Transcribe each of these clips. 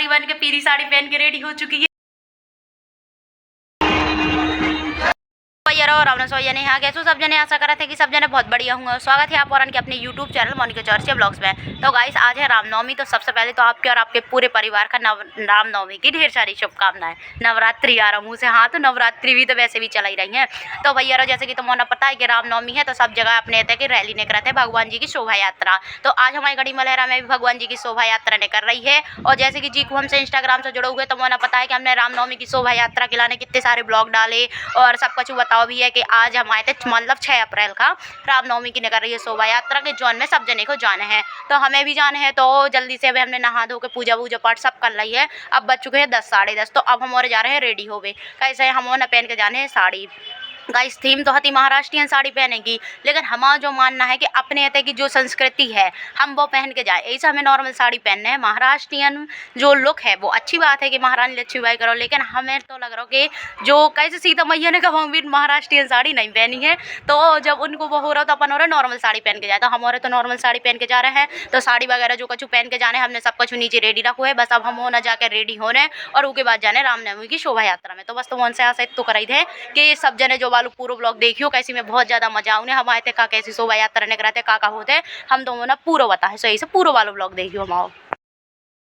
परी बन के पीली साड़ी पहन के रेडी हो चुकी है। और हमने सोया नहीं कैसे सब जने आशा करा थे कि सब जने बहुत बढ़िया होंगे। स्वागत है आप और के अपने YouTube channel Monika Chaurasia blogs में। तो गाइस आज है रामनवमी, तो सबसे पहले तो आपके और आपके पूरे परिवार का रामनवमी की ढेर सारी शुभकामनाएं। नवरात्रि आ रहा मुँह से, हाँ तो नवरात्रि भी तो वैसे भी चला ही रही है। तो भैया जैसे कि तुम्हें पता है कि रामनवमी है, तो सब जगह अपने रहते कि रैली निकल रहे थे भगवान जी की शोभा यात्रा। तो आज हमारी गढ़ी मलहरा में भी भगवान जी की शोभा यात्रा निकल रही है। और जैसे कि जी को हमसे इंस्टाग्राम से जुड़े हुए, तो मुझे पता है कि हमने रामनवमी की शोभा यात्रा के लाने कितने सारे ब्लॉग डाले और सब कुछ बताओ भी है कि आज हम आए थे मतलब 6 अप्रैल का रामनवमी की निकल रही है शोभा यात्रा के जौन में सब जने को जाने हैं। तो हमें भी जाने हैं, तो जल्दी से अभी हमने नहा धो के पूजा पाठ सब कर ली है। अब बज चुके हैं 10 साढ़े 10, तो अब हम और जा रहे हैं रेडी हो गए। कैसे हम और पहन के जाने हैं साड़ी। गाइस थीम तो हती महाराष्ट्रियन साड़ी पहनेगी, लेकिन हमारा जो मानना है कि अपने यहाँ की जो संस्कृति है हम वो पहन के जाए। ऐसा हमें नॉर्मल साड़ी पहनना है। महाराष्ट्रियन जो लुक है वो अच्छी बात है कि महारानी लक्ष्मीबाई करो, लेकिन हमें तो लग रहा कि जो कैसे सीता मैया ने कहा भी महाराष्ट्रियन साड़ी नहीं पहनी है, तो जब उनको वो हो रहा तो अपन हो रहा नॉर्मल साड़ी पहन के जाए। तो हम और तो नॉर्मल साड़ी पहन के जा रहे हैं। तो साड़ी वगैरह जो कुछ पहन के जाने हमने सब कुछ नीचे रेडी रखो है। बस अब हम होना जाकर रेडी हो रहे हैं और उसके बाद जाने रामनवमी की शोभा यात्रा में। तो बस तो मन से आशा तो कराई थे कि सब जने जो वालों पूरा ब्लॉग देखियो, कैसी में बहुत ज्यादा मजा आउने। हम आए थे का कैसी शोभा यात्रा निकल रहे थे का होते हम तो ना पूरा बता है, सही से पूरा वालों ब्लॉग देखियो हम आओ।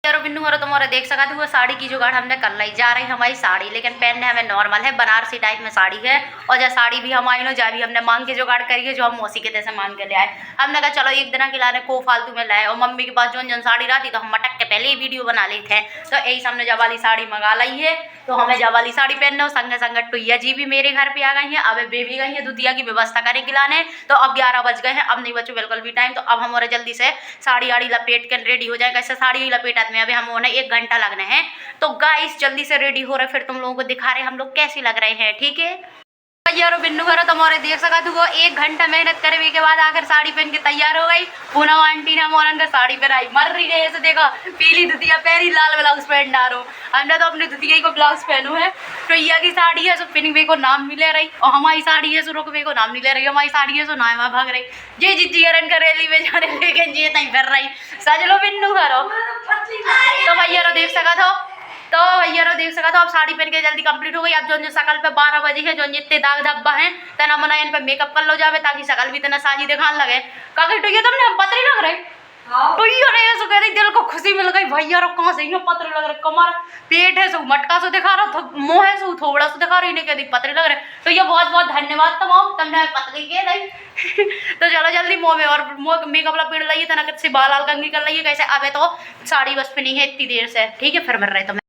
यारो बिन्नू और तुम्हारा देख सका था वो साड़ी की जुगाड़ हमने कर लाई। जा रही हमारी साड़ी, लेकिन पहनने हमें नॉर्मल है, बनारसी टाइप में साड़ी है। और जब साड़ी भी हम आई नो जा भी हमने मांग के जुगाड़ करी है, जो हम मौसी के जैसे मांग के ले आए। हमने कहा चलो एक दिन के लाने को फालतू में लाए, और मम्मी के पास जो साड़ी रहती तो हम मटक के पहले ही वीडियो बना लेते हैं। तो यही हमने जब वाली साड़ी मंगा ली है, तो हमें जब वाली साड़ी पहनने संगे संगे टुइया जी भी मेरे घर पे आ गई हैं। अब बेबी गई है दुधिया की व्यवस्था करें खिलाने। तो अब 11 बज गए हैं, अब नहीं बचो बिल्कुल भी टाइम। तो अब हमारे जल्दी से साड़ी आड़ी लपेट के रेडी हो जाए। कैसे साड़ी लपेटा में अभी हम 1 घंटा लगने हैं। तो गाइस जल्दी से रेडी हो रहे, फिर तुम लोगों को दिखा रहे हम लोग कैसे लग रहे हैं, ठीक है। यारो बिन्नू करो तुम्हारे देख सका तू 1 घंटा मेहनत करने के बाद आकर साड़ी पहन के तैयार हो गई। पूनम आंटी ने मोरन का साड़ी पहनाई, मर रही है ऐसे देखो, पीली धुतिया पहनी, लाल ब्लाउज पहन डालो। हमने तो अपनी धुतिया को ब्लाउज पहनू है। टोइया की साड़ी है सो पिनवे को नाम नहीं ले रही, और हमारी साड़ी है सो रुकवे को नाम नहीं ले रही। हमारी साड़ी है सो नामा भाग रही। जे जीजी अरन का रैली में जाने लेकिन जे नहीं कर रही। सज लो बिन्नू करो तो भैया देख सका था। तो भैया देख सका था। अब साड़ी पहन के जल्दी कंप्लीट हो गई। अब जो सकल पे 12 बजे है, जो जितने दाग धब्बा है तना मना इन पे मेकअप कर लो जावे, ताकि सकल भी तना साजी दिखाने लगे। काके तो ये तुमने पतरी लग रही तो ये नहीं ऐसा कह रही, दिल को खुशी मिल गई। भैया कहाँ से पतरे लग रहे, कमर पेट है सो मटका से दिखा रहा, मुँह है सो थोड़ा सा दिखा रही, नहीं कहती पतरे लग रहे। तो ये बहुत बहुत धन्यवाद तमाम, तुमने पतली के नहीं तो चलो जल्दी मुँह में और मेकअप लपेट लाइए, तना किसी बाल आल कंगी कर लाइए। कैसे अब तो साड़ी बस पे नहीं है इतनी देर से, ठीक है। फिर मिल रहे तुम्हें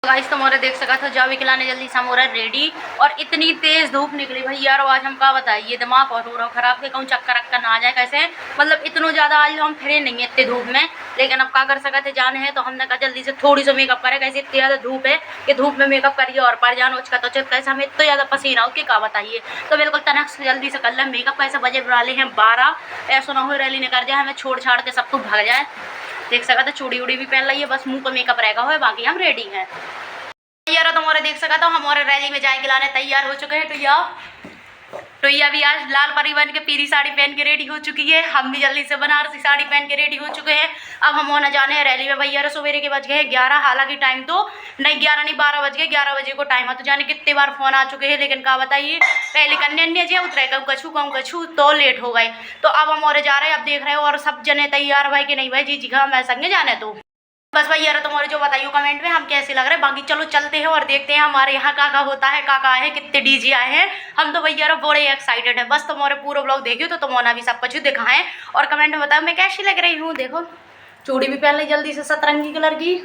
गाइस तुम्हारे देख सका था जावी खिलाने जल्दी से हम हो रहा है रेडी। और इतनी तेज धूप निकली भैया, और आज हम क्या बताइए दिमाग और हो रहा खराब के कहूँ चक्कर अक्कर ना आ जाए। कैसे मतलब इतना ज़्यादा आज हम फिरे नहीं है इतनी धूप में, लेकिन अब क्या कर सकते जाने हैं। तो हमने कहा जल्दी से थोड़ी सी मेकअप करें। कैसे इतनी ज़्यादा धूप है कि धूप में मेकअप करिए और पर जान उसका तो चल कैसे हमें इतना ज़्यादा पसीना हो कि क्या बताइए। तो बिल्कुल तनक से जल्दी से कर लें मेकअप। कैसे बजे वाले हैं 12, ऐसा ना हो रैली निकल जाए हमें छोड़ छाड़ के सब कुछ भाग जाए। देख सका था चूड़ी उड़ी भी पहन ली, बस मुँह पर मेकअप रहेगा हो, बाकी हम रेडी हैं। यार तुम्हारे देख सका तो हमारे रैली में जाए खिलाने तैयार हो चुके हैं। टोइया भी आज लाल परी बन के पीली साड़ी पहन के रेडी हो चुकी है। हम भी जल्दी से बनारसी साड़ी पहन के रेडी हो चुके हैं। अब हम होना जाने हैं रैली में। भैया सवेरे के बज गए हैं 11, हालांकि टाइम तो नहीं 11 नहीं 12 बज गए। 11 बजे को टाइम है, तो जाने कितने बार फोन आ चुके हैं, लेकिन क्या बताइए पहले कन्या जी उतरे कहूँ तो लेट हो गए। तो अब हम और जा रहे हैं। अब देख रहे हो और सब जने तैयार भाई कि नहीं भाई जी हाँ मैं संगे जाने तो बस भैया तुम्हारे जो बताइए कमेंट में हम कैसे लग रहे हैं। बाकी चलो चलते हैं और देखते हैं हमारे यहाँ का होता है, का है, कितने डीजे आए हैं। हम तो भैया बड़े एक्साइटेड है। बस तुम्हारे पूरा ब्लॉग देखियो तो तुम्हारा भी सब कुछ दिखाएं और कमेंट में बताओ मैं कैसी लग रही हूँ। देखो चूड़ी भी पहन ली जल्दी से सतरंगी कलर की।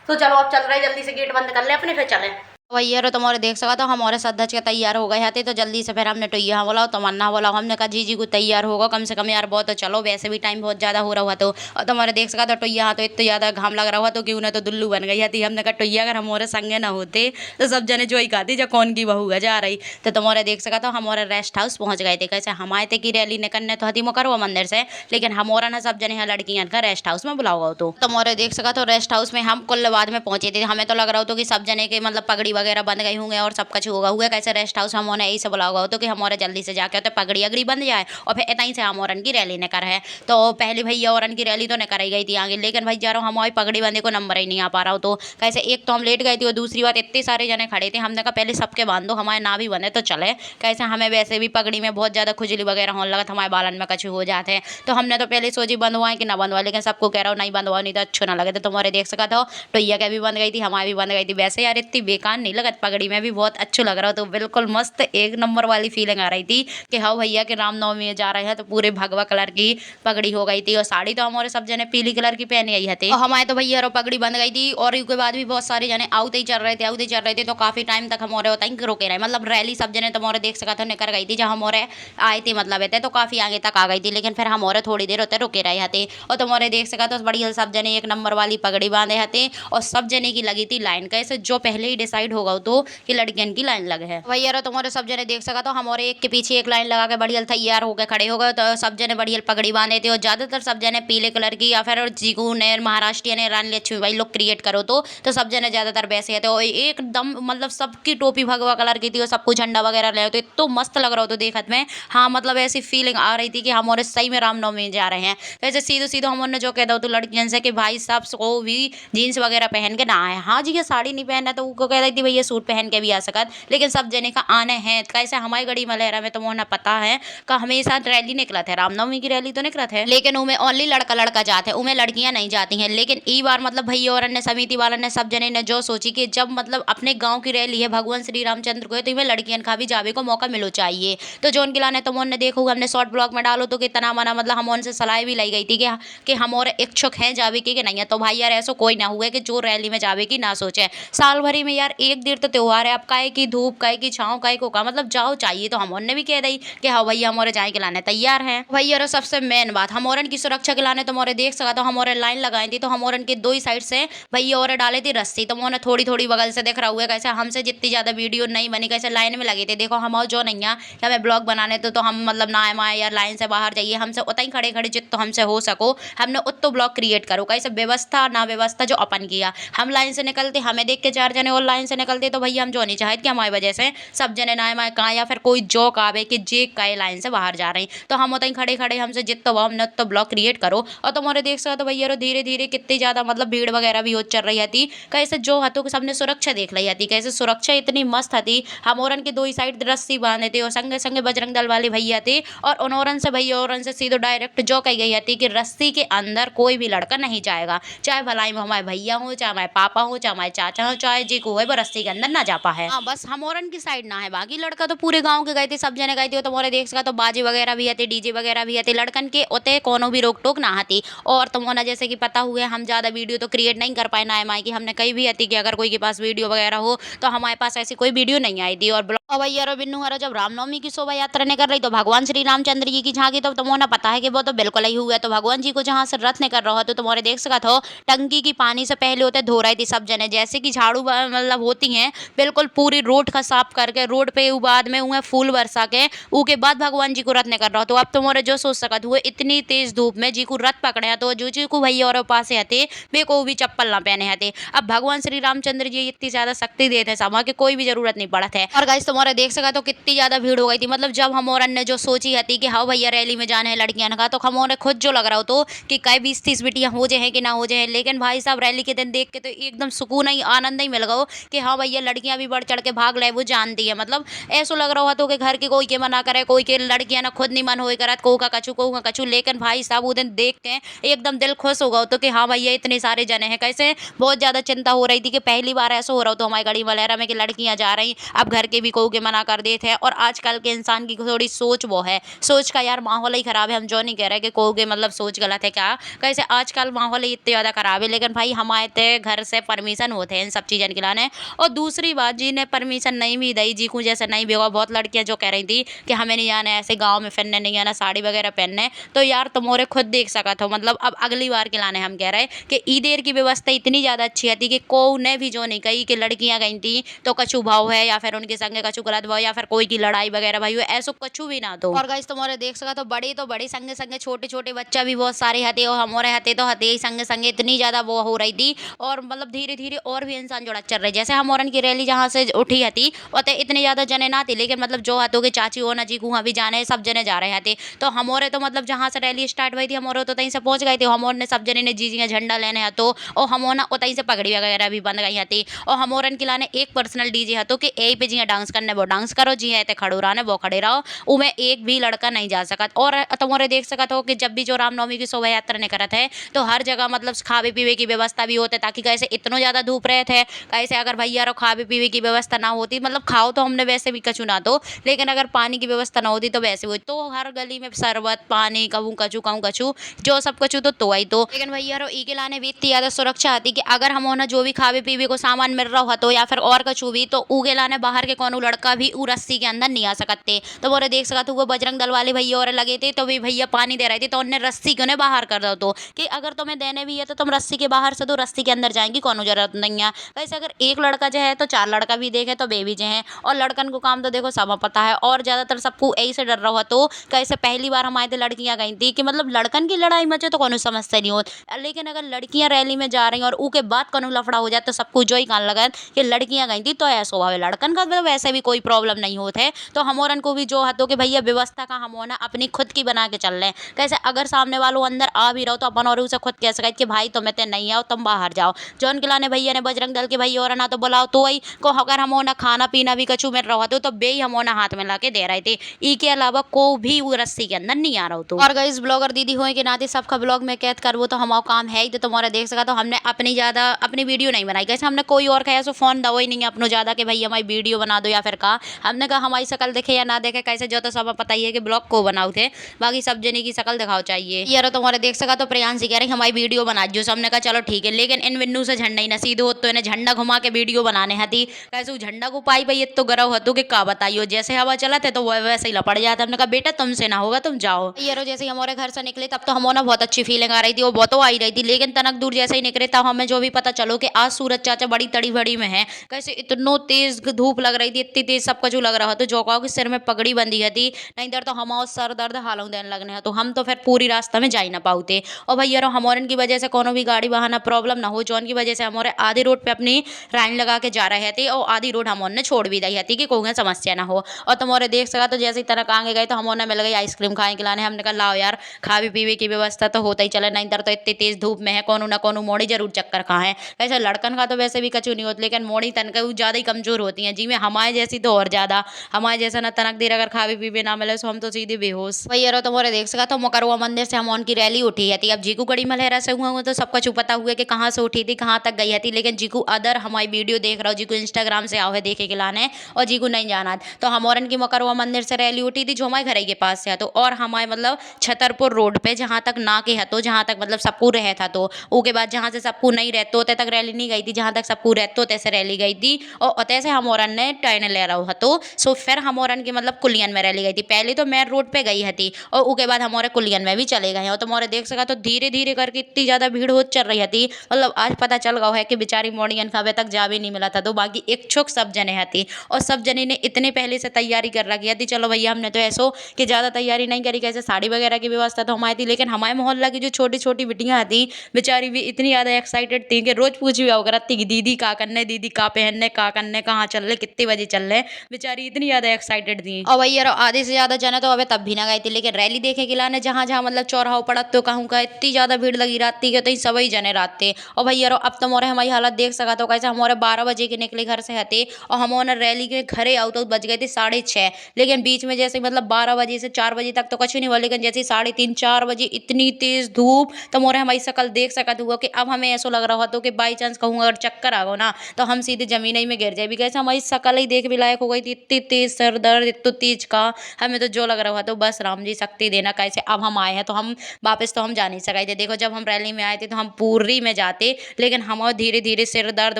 तो चलो अब चल रहे जल्दी से गेट बंद कर ले अपने, फिर चले। भैया तुम्हारे देख सका तो हमारे सदस्य के तैयार हो गए थे। तो जल्दी से फिर हमने टोइया बोला तमन्ना बोला, हमने कहा जी को तैयार होगा कम से कम यार बहुत। तो चलो वैसे भी टाइम बहुत ज़्यादा हो रहा हुआ। तो और तुम्हारे देख सका तो टोइया तो इतना ज़्यादा घाम लग रहा हुआ तो कि उन्हें तो दुल्लू बन गई थी। हमने कहा टोइया अगर हमारे संगे ना होते तो सब जने जो ही कहती जो कौन की बहू है जा रही। तो तुम्हारे देख सका तो हमारे रेस्ट हाउस पहुँच गए थे। कैसे हम आए थे कि रैली निकलने तो हती मुकरवा मंदिर से, लेकिन हमारा ना सब जने यहाँ लड़कियाँ का रेस्ट हाउस में बुलाओ। तो तुम्हारे देख सका तो रेस्ट हाउस में हम कुल बाद में पहुँचे थे। हमें तो लग रहा हो तो कि सब जने के मतलब पगड़ी वगैरह बंद गई होंगे और सब कुछ होगा हुआ कैसे रेस्ट हाउस हम उन्हें यही से बुला होगा तो कि हमारे जल्दी से जाके तो पगड़ी अगड़ी बंद जाए और फिर इतना ही से हम औरन की रैली ने कर है। तो पहले भैया औरन की रैली तो न कराई गई थी आगे, लेकिन भाई जा रहा हूँ हमारी पगड़ी बंदे को नंबर ही नहीं आ पा रहा हो। तो कैसे एक तो हम लेट गए थे और दूसरी बात इतने सारे जने खड़े थे, हमने कहा पहले सबके बांध दो, हमारे ना भी बंधे तो चले। कैसे हमें वैसे भी पगड़ी में बहुत ज़्यादा खुजली वगैरह होने लगा, हमारे बालन में कछु हो जाते हैं। तो हमने तो पहले सोची बंधवाएं कि ना बंधवाए, लेकिन सबको कह रहा हूँ नहीं बंधवाओ नहीं तो अच्छो ना लगे। तो तुम्हारे देख सका था टोइया के भी बंध गई थी, हमारी भी बंध गई थी। वैसे यार इतनी बेकार नहीं लगत पगड़ी में भी बहुत अच्छो लग रहा हो। तो बिल्कुल मस्त एक नंबर वाली फीलिंग आ रही थी कि हाँ भैया के रामनवमी में जा रहे हैं। तो पूरे भगवा कलर की पगड़ी हो गई थी और साड़ी तो हमारे सब जने पीली कलर की पहनी आई थी। और हमारे तो भैया रो पगड़ी बंध गई थी और उसके बाद भी बहुत सारे जने आउते ही चल रहे थे। तो काफी टाइम तक हमारे होता ही रोके रहे, मतलब रैली सब जने तुम्हारे देख सका था निकल गई थी जब हमारे आए थे, मतलब थे तो काफी आगे तक आ गई थी। लेकिन फिर हमारे थोड़ी देर होते रुके रहे थे और तुम्हारे देख सका तो बढ़िया सब जने एक नंबर वाली पगड़ी बांधे थे और सब जने की लगी थी लाइन। कैसे जो पहले ही डिसाइड होगा तो कि लड़कियन की लाइन लगे है भैया रो तुम्हारे सब जने देख सका तो हमारे एक के पीछे एक लाइन लगा के बढ़िया तैयार होकर खड़े हो गए। तो सब जने बढ़िया पगड़ी बांधे थे और ज्यादातर सब जने पीले कलर की या फिर जीगू ने महाराष्ट्र ने रानी लक्ष्मीबाई लोग क्रिएट करो तो सब जने ज्यादातर वैसे थे और एकदम मतलब सबकी टोपी भगवा कलर की थी और सबको झंडा वगैरह ले तो इतना मस्त लग रहा हो तो देखत में। हाँ मतलब ऐसी फीलिंग आ रही थी कि हमारे सही में रामनवमी जा रहे हैं। वैसे सीधे सीधे हमने जो कह दो तो लड़कियों से कि भाई साहब को भी जीन्स वगैरह पहन के ना आए। हाँ जी ये साड़ी नहीं पहनना तो वो कह रही थी भैया सूट पहन के भी आ सकत, लेकिन सब जने का आने हैं। कैसे हमारी गढ़ी मलेरा में तो मोहना पता है कि हमेशा रैली निकला थे, रामनवमी की रैली तो निकला थे, लेकिन उनमें ओनली लड़का लड़का जाते हैं, उनमें लड़कियां नहीं जाती हैं। लेकिन ई बार मतलब भैया और अन्य समिति वालों ने सब जने ने जो सोची कि जब मतलब अपने गांव की रैली है भगवान श्री रामचंद्र को है तो इनमें लड़कियन का भी जावे को मौका मिलो चाहिए। तो जो उनके लाने तो उन्होंने देखो हमने शॉर्ट ब्लॉग में डालो तो कितना मना मतलब हम उनसे सलाह भी लाई गई थी कि हम और इच्छुक हैं जावे की कि नहीं है। तो भाई यार ऐसा कोई ना हुआ कि जो रैली में जावे की ना सोचे। साल भरी में यार एक देर तो त्योहार है, अब काहे की धूप काहे की छाँव काहे को का मतलब जाओ चाहिए। तो हम उनने भी कह दी कि हाँ भैया हमारे जाए के लाने तैयार हैं। भैया सबसे मेन बात हम की सुरक्षा के लाने तो मोरे देख सका तो हमारे लाइन लगाई थी। तो हम के दो ही साइड से भैया और डाले थी रस्सी, तो मोने थोड़ी थोड़ी बगल से देख रहा हुआ कैसे हमसे जितनी ज्यादा वीडियो नहीं बनी कैसे लाइन में लगे थे। देखो हम जो नहीं है हमें ब्लॉग बनाने तो हम मतलब ना आए यार लाइन से बाहर जाइए, हमसे उतना ही खड़े खड़े जितना हमसे हो सको हमने उतो ब्लॉग क्रिएट करो। कैसे व्यवस्था ना व्यवस्था जो अपन किया, हम लाइन से निकलते हमें देख के चार जने और लाइन से निकलते तो भैया हम जो नहीं चाहते कि हमारी वजह से सब जने ना आए कहाँ या फिर कोई जोक आवे कि जे काए लाइन से बाहर जा रही। तो हम उतना ही खड़े खड़े हमसे जितना हुआ हमने तो ब्लॉग क्रिएट करो। और तुम्हारे देख सकते तो भैया धीरे धीरे कितनी ज्यादा मतलब भीड़ वगैरह भी हो चल रही थी। कैसे जो हाथों के सामने सुरक्षा देख ली थी, कैसे सुरक्षा इतनी मस्त थी। हम औरन के दो ही साइड रस्सी बांधे थे और संगे संगे बजरंग दल वाले भैया थे और उन से भैया और से सीधो डायरेक्ट जो कही गई थी कि रस्सी के अंदर कोई भी लड़का नहीं जाएगा, चाहे भलाई में हमारे भैया हो चाहे हमारे पापा हो चाहे हमारे चाचा हो चाहे जी को है वो रस्सी के अंदर ना जा पाए। हाँ बस हम औरन की साइड ना है, बाकी लड़का तो पूरे गाँव के गए थे, सब जने गए थे। तो मोरे देख सका तो बाजी वगैरह भी आते डीजे वगैरह भी आते, लड़कन के ओते कोनो भी रोक टोक ना आती। और तुम्हारा जैसे कि पता हुआ हम ज्यादा वीडियो तो क्रिएट नहीं कर पाए ना माई की, हमने कही भी आती कि अगर कोई के पास वीडियो वगैरह हो तो हमारे पास ऐसी कोई वीडियो नहीं आई थी। और भैया बिन्नू हरा जब रामनवमी की शोभा यात्रा निकल रही तो भगवान श्री रामचंद्र जी की झांकी तो तुम्हें पता है कि वो तो बिल्कुल ही हुआ। तो भगवान जी को जहाँ से रथ निकल रहा तो तुम्हारे देख सका था टंकी की पानी से पहले होते धो रही थी सब जने, जैसे कि झाड़ू मतलब होती हैं बिल्कुल पूरी रोड का साफ करके रोड पे बाद में उन्हें फूल बरसा के उसके बाद भगवान जी को रथ निकल रहा। तो अब तुम्हारे जो सोच सकत हुए इतनी तेज धूप में जी को रथ पकड़े तो जो जी को भैया और पास आते वे को भी चप्पल ना पहने आते। अब भगवान श्री रामचंद्र जी इतनी ज्यादा शक्ति देते समा के कोई भी जरूरत नहीं पड़ा था। और गाइस तुम्हारे देख सका तो कितनी ज्यादा भीड़ हो गई थी। मतलब जब हम और ने जो सोची थी कि हाँ भैया रैली में जाने हैं लड़कियां का, तो हम और खुद जो लग रहा हो कि कई 20-30 बिटियां हो जाए कि ना हो जाए। लेकिन भाई साहब रैली के दिन देख के तो एकदम सुकून ही आनंद ही मिल गया कि हाँ भैया लड़कियां भी बढ़ चढ़ के भाग ले वो जानती है। मतलब ऐसा लग रहा हो कि घर के कोई के मना करे कोई के लड़कियां ना खुद नहीं मन हो करत को का कछु। लेकिन भाई साहब वो दिन देख के एकदम दिल खुश हो गया तो कि हाँ भैया इतने सारे जने हैं। कैसे बहुत ज्यादा चिंता हो रही थी कि पहली बार ऐसा हो रहा हो तो हमारी गढ़ी मलेरा में कि लड़कियां जा रही, अब घर के भी को के मना कर देते हैं। और आजकल के इंसान की थोड़ी सोच वो है, सोच का यार माहौल ही खराब है। हम जो नहीं कह रहे कि कोगे मतलब सोच गलत है क्या, कैसे आजकल माहौल ही इतने ज़्यादा खराब है। लेकिन भाई हमारे ते घर से परमिशन होते हैं इन सब चीज़ों के लाने। और दूसरी बात जी ने परमिशन नहीं भी दी जी को जैसे नहीं भी होगा। बहुत लड़कियां जो कह रही थी कि हमें नहीं आना ऐसे गाँव में फिरने, नहीं आना साड़ी वगैरह पहनने। तो यार तुम्हारे खुद देख सका था मतलब अब अगली बार के लाने हम कह रहे कि ईदेर की व्यवस्था इतनी ज़्यादा अच्छी थी कि को ने भी जो नहीं कही कि लड़कियाँ गई थी तो कछु भाव है या फिर उनके संगे कछु कछु गलत भयो या फिर कोई की लड़ाई वगैरह भाई ऐसो कछु भी ना तो। और गाइस तुम्हारे देख सका तो बड़े संगे संगे छोटे छोटे बच्चा भी बहुत सारे हते और हमारे हते तो हते ही संगे संगे इतनी ज्यादा वो हो रही थी। और मतलब धीरे धीरे और भी इंसान जुड़ा चल रहे जैसे हमारन की रैली जहाँ से उठी हती और इतने ज्यादा जने ना थे लेकिन मतलब जो हतों के चाची हो ना जी वहाँ भी जाने सब जने जा रहे थे। तो हमारे तो मतलब जहाँ से रैली स्टार्ट हुई थी हमारे तो तहीं से पहुंच गए थे हमारे ने सब जने ने जी जी झंडा लेने हतो और हमोना उतहीं से पगड़ी वगैरह भी बंद गई हती। और हमारन के लाने एक पर्सनल डीजे हतो कि यही पे जी डांस करने वो डांस करो जी है खड़ो रहने वो खड़े रहो उमें एक भी लड़का नहीं जा सकत। और तुम्हारे देख सकत हो कि जब भी जो रामनवमी की शोभा यात्रा निकलत है तो हर जगह मतलब खावे पीवे की व्यवस्था भी होती है ताकि कैसे इतना ज्यादा धूप रहे थे कैसे अगर भैया रो खावे पीवे की व्यवस्था ना होती मतलब खाओ तो हमने वैसे भी कछु ना तो लेकिन अगर पानी की व्यवस्था ना होती तो वैसे हुई तो हर गली में शरबत पानी कहूँ कछु जो सब कछु तो आई तो। लेकिन भैया रो ई के लाने भी इतनी ज्यादा सुरक्षा आती कि अगर हम होना जो भी खावे पीवे को सामान मिल रहा हो या फिर और कछु भी तो उगे लाने बाहर के कोनो लड़का भी उ रस्सी के अंदर नहीं आ सकते। तो बोरे देख सकते वो बजरंग दल वाले भैया और लगे थे तो भी भैया पानी दे रहे थे तो उन्हें रस्सी क्यों बाहर कर दो तो कि अगर तुम्हें देने भी है तो तुम रस्सी के बाहर से दो रस्सी के अंदर जाएंगी कोनो जरूरत नहीं है। वैसे अगर एक लड़का जो है तो चार लड़का भी देखे तो बेबी जो है और लड़कन को काम तो देखो सब पता है और ज्यादातर सबको यही से डर रहा तो कैसे पहली बार हमारे लड़कियां गई थी कि मतलब लड़कन की लड़ाई मचे तो कोनो समस्या नहीं होती लेकिन अगर लड़कियां रैली में जा रही और उसके बाद कोनो लफड़ा हो जाए तो सबको जो ही कान लगा कि लड़कियां गई थी तो ऐसा हुआ है लड़कन का मतलब वैसे भी कोई प्रॉब्लम नहीं होता है। तो हमोरन को भी जो हतो कि भैया व्यवस्था का हम होना अपनी खुद की बना के चल रहे हैं कैसे अगर सामने वालों अंदर आ भी रहो तो अपन और उसे खुद कह सके कि भाई तुम्हें ते नहीं आओ तुम बाहर जाओ। जौन किलाने भैया ने बजरंग दल के भैया और ना तो बुलाओ तो वही को अगर हम होना खाना पीना भी कछु मिल रहा तो बे ही हम होना हाथ में ला के दे रहे थे ई के अलावा को भी वो रस्सी के अंदर नहीं आ रहा तो। और गाइस ब्लॉगर दीदी हुए कि नाते सबका ब्लॉग में कैद करवो तो हमारा काम है ही तो तुम्हारा देख सका तो हमने अपनी ज्यादा अपनी वीडियो नहीं बनाई कैसे हमने कोई और कहा सो फोन दो ही नहीं अपनो ज्यादा कि भाई हमारी वीडियो बना दो या फिर कहा हमने कहा हमारी शकल देखे या ना देखे कैसे जो तो सब पता ही है कि ब्लॉग को बनाओ थे बाकी सब जने की शकल दिखाओ चाहिए यार तुम्हारे देख सका तो प्रियांशी कह रही हमारी वीडियो बना जो हमने कहा चलो ठीक है लेकिन इन बिन्नू से झंडा ही ना सीधे हो तो इन्हें झंडा घुमा के वीडियो बनाने हती कैसे झंडा को पाई भाई तो गरव हतो कि का बताइयो जैसे हवा चला थे तो वो वैसे ही लपड़ जाता हमने कहा बेटा तुमसे ना होगा तुम जाओ यारो जैसे हमारे घर से निकले तब तो हमारा बहुत अच्छी फीलिंग आ रही थी वो बहुत आई रही थी लेकिन तनक दूर जैसे ही निकले तब हमें जो भी पता चलो कि आज सूरज चाचा बड़ी तड़ी बड़ी में है कैसे इतनो तेज धूप लग रही थी इतनी तेज सब कुछ लग रहा था जो कहो कि सिर में पगड़ी बंदी है थी नहीं डर तो हमारा सर दर्द हालों देने लगने हैं तो हम तो फिर पूरी रास्ता में जा ही ना पाते। और भैया हमारन की वजह से कोनो भी गाड़ी वाहन प्रॉब्लम ना हो जौन की वजह से हमारे आधी रोड पे अपनी लाइन लगा के जा रहे थे और आधी रोड हमने छोड़ भी दी थी कि कोई समस्या ना हो। और तुम्हारे देख सका तो जैसे ही तरह आगे गए तो हमने मिल गई आइसक्रीम खाए खिलाने हमने कहा लाओ यार खावे पीवे की व्यवस्था तो होता ही चले नहीं डर तो इतनी तेज धूप में है कोनो ना कोनो मोड़ी जरूर चक्कर कहाँ है वैसे लड़कन का तो वैसे भी कचू नहीं होता लेकिन मोड़ी तनक ज्यादा ही कमजोर होती है जी में हमारे जैसी तो और ज्यादा हमारे जैसा ना तनक देर अगर खावे पीवे ना मिले तो हम तो सीधे बेहोश। भैया रो तुम्हारे देख सका तो मकरवा मंदिर से हम उनकी रैली उठी थी अब जीकू गड़ी मलहरा से हुआ तो सब कुछ पता हुआ कि कहाँ से उठी थी कहाँ तक गई थी लेकिन जीकू अदर हमारी वीडियो देख रहा हो जीकू इंस्टाग्राम से आओ है देखे के लाने और जीकू नहीं जाना तो हमारन की मकरवा मंदिर से रैली उठी थी जो हमारे घर के पास से तो और हमारे मतलब छतरपुर रोड पे जहाँ तक ना के हतो जहाँ तक मतलब सबको रह था तो उसके बाद जहाँ से सबको नहीं रहते होते तक रैली नहीं गई थी जहाँ तक सबको रहते होते से रैली गई थी और उतने से हमोरन ने टर्न ले रहा हतो सो फिर हमोरन की मतलब कुलियन में रैली गई थी पहले तो मेन रोड पे गई थी और उसके बाद हमारे कुलियन में भी चले गए और तुम्हारे देख सका तो धीरे धीरे करके इतनी ज्यादा भीड़ हो चल रही थी मतलब आज पता चल गया है कि बेचारी मोड़ियन खावे तक जा भी नहीं मिला था तो बाकी इच्छुक सब जने थी और सब जने ने इतने पहले से तैयारी कर रखी थी चलो भैया हमने तो ऐसो कि ज्यादा तैयारी नहीं करी कैसे साड़ी वगैरह की व्यवस्था तो हमारी थी लेकिन हमारे मोहल्ला की जो छोटी छोटी बिटियां थी बेचारी भी इतनी ज्यादा एक्साइटेड थी कि रोज पूछ भी आओ करती कि दीदी का करने दीदी का पहनने का करने कहाँ चल रहे कितने बजे चल रहे बेचारी इतनी ज्यादा एक्साइटेड थी। और भैया आधे से ज्यादा जने तो अबे तब भी ना गए थे लेकिन रैली देखे के लाने जहाँ जहाँ मतलब चौराहा पड़ा तो कहूँ का इतनी ज्यादा भीड़ लगी रहती है तो सभी जने रात थे। और भैया अब तो मोरे हमारी हालत देख सका तो कैसे हमारे 12 बजे के निकले घर से हते और हमारे रैली के घरे आओ तो बज गए थे 6:30 लेकिन बीच में जैसे मतलब 12 बजे से 4 बजे तक तो कुछ नहीं हुआ लेकिन जैसे 3:30 4 बजे इतनी तेज धूप तो मोरे हमारी शकल देख सकत हुआ कि अब हमें ऐसा लग रहा था कि बाई चांस कहूँ अगर चक्कर आ गो ना तो हम सीधे जमीन ही में गिर जाए भी कैसे हमारी शकल ही देख भी लायक हो गई थी इतनी तेज सर दर्द इतनी तेज का हमें तो जो लग रहा था बस राम जी शक्ति देना कैसे अब हम आए हैं तो हम वापस तो हम जा नहीं सके थे। देखो जब हम रैली में आए थे तो हम पूरी में जाते लेकिन हम धीरे धीरे सिर दर्द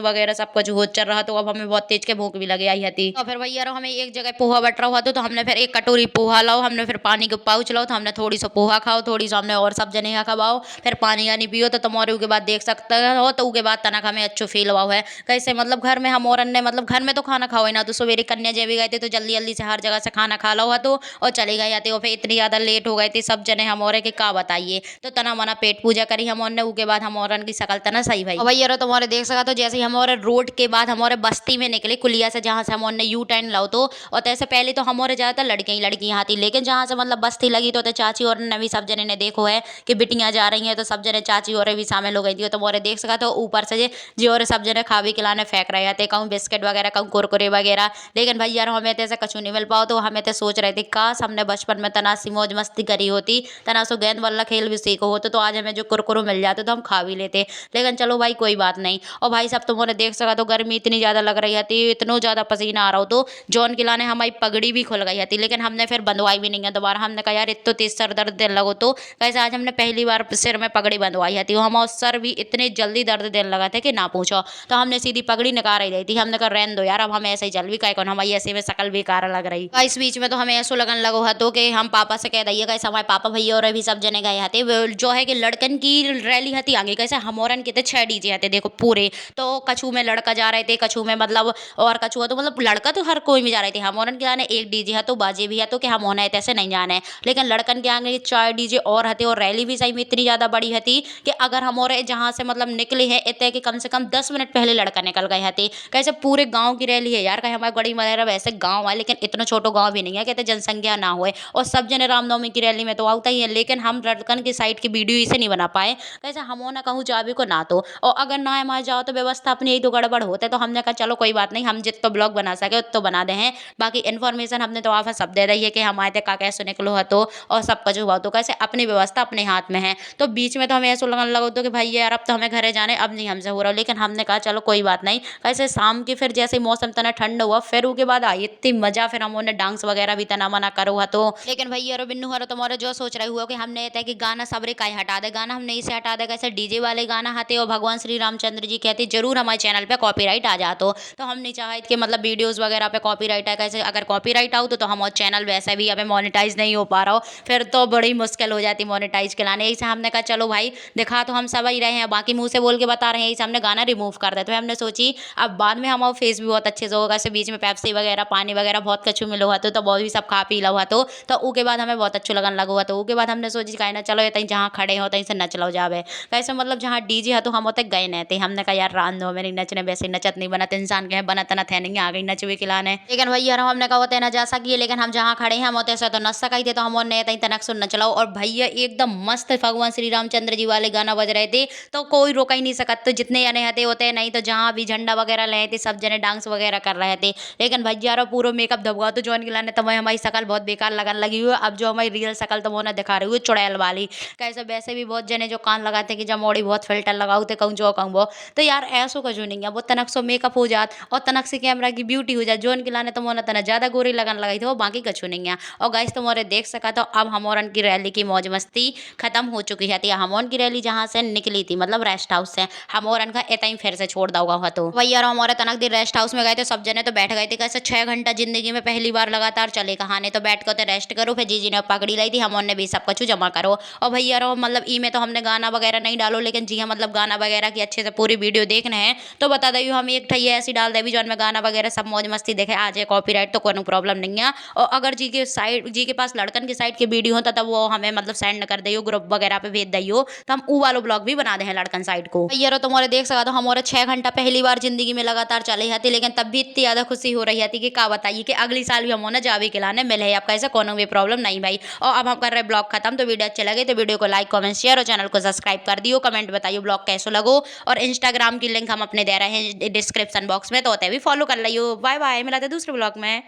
वगैरह सब कुछ हो चल रहा तो अब हमें बहुत तेज के भूख भी लगे आई थी। तो फिर भैया हमें एक जगह पोहा बट रहा था तो हमने फिर एक कटोरी पोहा लाओ हमने फिर पानी के पाउच लाओ तो हमने थोड़ी सा पोहा खाओ थोड़ी सा हमने और सब जने खवाओ फिर पानी यानी पियो तो तुम्हारे के बाद देख सकते हो तो उसके बाद तनक हमें अच्छो फील हुआ है कैसे मतलब घर में हम और ने मतलब घर में तो खाना खाओ ही ना तो मेरी कन्या जी भी गए थे तो जल्दी जल्दी से हर जगह से खाना खा लो तो और चले गए थे और फिर इतनी ज़्यादा लेट हो गए थे सब जने हम और के का बताइए। तो तना मना पेट पूजा करी हम और ने उसके बाद हम और की शकल तना सही भाई। और भैया रो तुम्हारे देख सका तो जैसे ही हम और रोड के बाद हम और बस्ती में निकले कुलिया से जहाँ से हम और ने यू टर्न लाओ तो और तैसे पहले तो हम और ज़्यादातर लड़के ही लड़कियाँ आती लेकिन जहाँ से मतलब बस्ती लगी तो चाची और ने भी सब जने ने देखो है कि बिटियाँ जा रही हैं तो सब जने चाची और भी शामिल हो गई थी तो मोरे देख सका तो ऊपर से जी और सब जने खा भी खिलाने फेंक रहे थे कहूँ बिस्किट वगैरह कहूँ कुरकुरे वगैरह। लेकिन भाई यार हमें तो ऐसा कछु नहीं मिल पाओ तो हमें तो सोच रहे थे काश हमने बचपन में तनासी मौज मस्ती करी होती तनासो गेंद वाला खेल भी सीखो होते तो आज हमें जो कुरकुरे मिल जाते तो हम खा भी लेते। लेकिन चलो भाई कोई बात नहीं। और भाई साहब तुमने देख सका तो गर्मी इतनी ज़्यादा लग रही थी इतना ज़्यादा पसीना आ रहा हो तो जॉन की लाने हमारी पगड़ी भी खुल गई थी लेकिन हमने फिर बंधवाई भी नहीं है दोबारा। हमने कहा यार इतना तेज सर दर्द देने लगो तो कैसे आज हमने पहली बार सिर में पगड़ी बंधवाई थी हमारा सर भी इतने जल्दी दर्द देने लगा था कि ना पूछो। तो हमने सीधी पगड़ी निकाल ही रही थी हमने कहा रहने दो यार अब हम ऐसे ही चल भी कहे कौन हमारी ऐसे में शकल बेकार लग रही। इस बीच में तो हमें ऐसा लगन लगो है तो कि हम पापा से कह दिए कैसे हमारे पापा भैया और भी सब जने गए थे जो है कि लड़कन की रैली हती आगे कैसे हमोरन के थे 6 डीजे थे देखो पूरे। तो कछु में लड़का जा रहे थे कछु में मतलब और कछु तो मतलब लड़का तो हर कोई भी जा रहे थे हमोरन के जाने एक डीजे है तो बाजे भी है तो कि हम होना है ऐसे नहीं जाना है। लेकिन लड़कन के आगे 4 डीजे और हते और रैली भी सही में इतनी ज़्यादा बड़ी हती कि अगर हम और जहाँ से मतलब निकले हैं इतने कि कम से कम 10 मिनट पहले लड़का निकल गए थे। कैसे पूरे गांव की रैली है यार कहीं हमारे गड़ी मलेरा वैसे गांव है लेकिन इतना छोटो गांव भी नहीं है कहते जनसंख्या ना होए और सब जने रामनवमी की रैली में तो आता ही है। लेकिन हम लड़कन की साइड की वीडियो इसे नहीं बना पाए कैसे हम ना कहूँ जाबी को ना तो और अगर ना हमारे जाओ तो व्यवस्था अपनी यही तो गड़बड़ होते तो हमने कहा चलो कोई बात नहीं हम जितना ब्लॉग बना सके उतना बना दे हैं। बाकी इन्फॉर्मेशन हमने तो आप सब दे रही है कि हम आए थे का कैसे निकलो है तो और सब कुछ हुआ तो कैसे अपनी व्यवस्था अपने हाथ में है। तो बीच में तो हमें ऐसा लगने लगा तो कि भाई यार अब तो हमें घरे जाने अब नहीं हमसे हो रहा लेकिन हमने कहा चलो कोई बात नहीं। कैसे शाम की फिर जैसे मौसम तना ठंड हुआ फिर उसके बाद आई इतनी मजा फिर हमने डांस वगैरह भी तना मना करो है तो। लेकिन भैया रो बिन्नू हरो तुम्हारे जो सोच रहे हुआ कि हमने ये कि गाना सबरे का हटा दे गाना हमने इसे हटा दे कैसे डीजे वाले गाना आते और भगवान श्री रामचंद्र जी कहते जरूर हमारे चैनल पे कॉपीराइट आ जातो। तो हम नहीं चाहते कि मतलब वीडियोस वगैरह पे कॉपीराइट है कैसे अगर कॉपीराइट आओ तो हमारा चैनल वैसे भी अभी मोनेटाइज नहीं हो पा रहा हो फिर तो बड़ी मुश्किल हो जाती मोनेटाइज के लाने। ऐसे हमने कहा चलो भाई दिखा तो हम सब ही रहे हैं बाकी मुंह से बोल के बता रहे हैं इसे हमने गाना रिमूव कर दे। तो हमने सोची अब बाद में हमारा फेस भी बहुत अच्छे से होगा ऐसे बीच में पेप्सी वगैरह पानी वगैरह बहुत कछु मिलो हुआ तो वो भी सब खा पी लो हुआ तो उसके बाद हमें बहुत अच्छा लगन लगा हुआ तो उसके बाद हमने सोची कहीं ना चलो ये जहाँ खड़े हो तहीं से नच लो जावे कैसे मतलब जहाँ डीजे है तो हम होते गए नहीं थे। हमने कहा यार रान दो मेरी नचने वैसे नचत नहीं बनत इंसान के बना तना थे नहीं आ गई नचवे खिलाने। लेकिन भैया हमने कहा होते ना जा सकी लेकिन हम जहाँ खड़े हैं हम होते से तो नच सकाई थे तो हम नए तहीं तनक सुन नचलाओ और भैया एकदम मस्त भगवान श्री रामचंद्र जी वाले गाना बज रहे थे तो कोई रोका ही नहीं सकत तो जितने जने हते होते नहीं तो जहाँ भी झंडा वगैरह ले थे सब जने डांस वगैरह कर रहे थे। लेकिन भैया पूरा मेकअप धबुआ तो जॉन गिलाने तो हमारी शकल बहुत बेकार लगन लगी हुई है। अब जो हमारी रियल शकल तो वो ना दिखा रही हुई चुड़ैल वाली कैसे वैसे भी बहुत जने जो कान लगाते कि जब मोड़ी बहुत फिल्टर लगाऊ थे कहूँ जो कहूँ वो तो यार ऐसो कजू नहीं है वो तनक सो मेकअप हो जात और तनक से कैमरा की ब्यूटी हो जाए जोन गिलाने तो मोना तना ज़्यादा गोरी लगन लगाई थी वो बाकी कछु नहीं है। और गाइस तो मोरे देख सका तो अब हमोरन की रैली की मौज मस्ती खत्म हो चुकी है। हमोरन की रैली जहाँ से निकली थी मतलब रेस्ट हाउस से हमोरन का इतना ही फिर से छोड़ दऊगा हुआ तो वही यार हमारे तनक दिन रेस्ट हाउस में गए थे सब जने तो बैठ गए थे कैसे 6 घंटा जिंदगी में पहली बार लगातार चले कहाने तो बैठ कर तो रेस्ट करो फिर जी ने पकड़ी लाई थी हमने भी सब कुछ जमा करो। और भैया रो मतलब ई में तो हमने गाना वगैरह नहीं डालो लेकिन जी हाँ मतलब गाना वगैरह की अच्छे से पूरी वीडियो देखना है तो बता दो हम एक ठैया ऐसी डाल दे जो में गाना वगैरह सब मौज मस्ती देखे आ जाए कॉपीराइट तो कोई प्रॉब्लम नहीं है। और अगर जी के पास लड़कन की साइड की वीडियो होता तब वो हमें मतलब सेंड कर दियो ग्रुप वगैरह पे भेज दियो तो हम ऊ वालो ब्लॉग भी बना दे हैं लड़कन साइड को। भैया रो तुम्हारे देख सका तो हमारे 6 घंटा पहली बार जिंदगी में लगातार चले जाती लेकिन तब भी इतनी ज्यादा खुशी हो रही थी कि क्या बताइए कि अगली साल भी हम जावे खिलाने मिले आपका ऐसा कोनो भी प्रॉब्लम नहीं भाई। और अब हम कर रहे ब्लॉग खत्म तो वीडियो अच्छे लगे तो वीडियो को लाइक कमेंट शेयर और चैनल को सब्सक्राइब कर दियो कमेंट बताइए ब्लॉग कैसे लगो और इंस्टाग्राम की लिंक हम अपने दे रहे हैं डिस्क्रिप्शन बॉक्स में तो होते भी फॉलो कर लियो। बाय बाय मिलाते दूसरे ब्लॉग में।